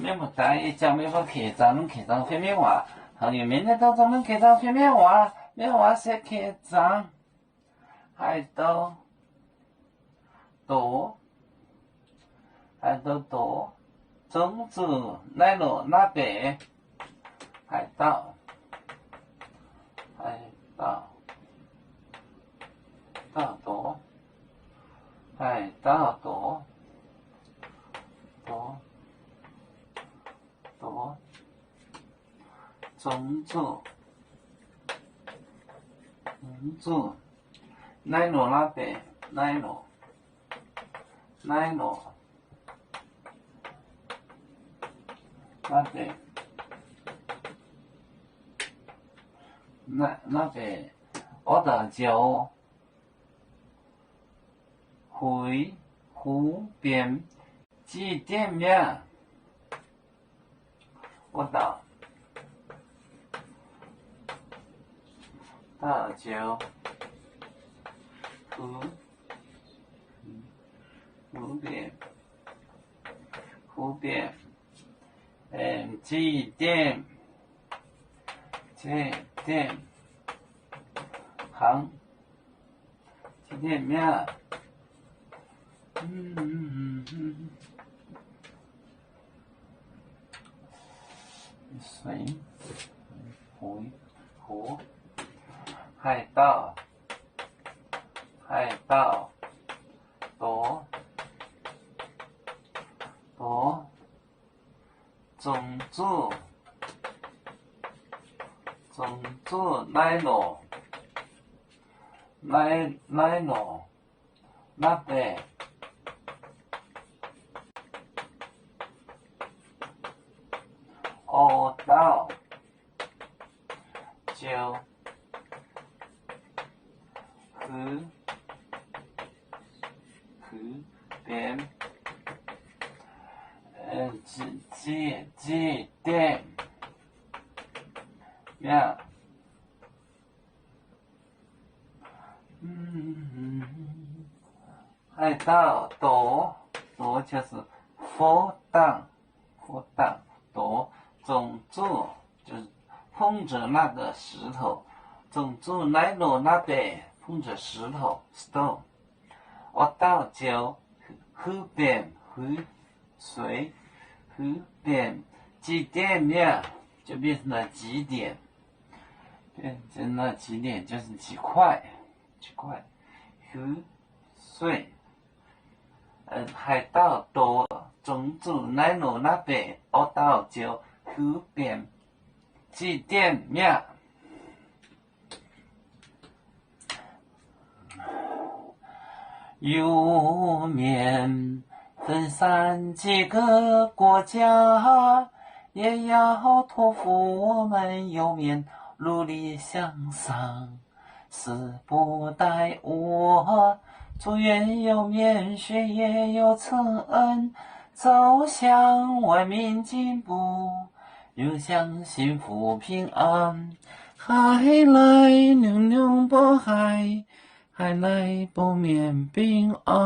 面不大一讲面不开张方面话，还有明天到咱们开张方面话，面话是开张，还到多，种子来了那边，还到多，还到多。种子，奈罗那边，奈罗，那边，那边，我的就回湖边几点面，我的。大就湖边，几点行，几点面，水湖。海盗，多，种子来了，那边，到就。湖边，几点面，还到多就是佛当多，种子就是碰着那个石头，种子来了那边碰着石头 stone。我到就湖边水边几点面就变成了几点，就是几块，湖水，海盗多，种子来了那边，我到就湖边几点面。右面分散几个国家，也要托付我们右面努力向上。死不待我，祝愿右面学业有成，走向文明进步，又向幸福平安。海来牛牛不海，海来不免平安。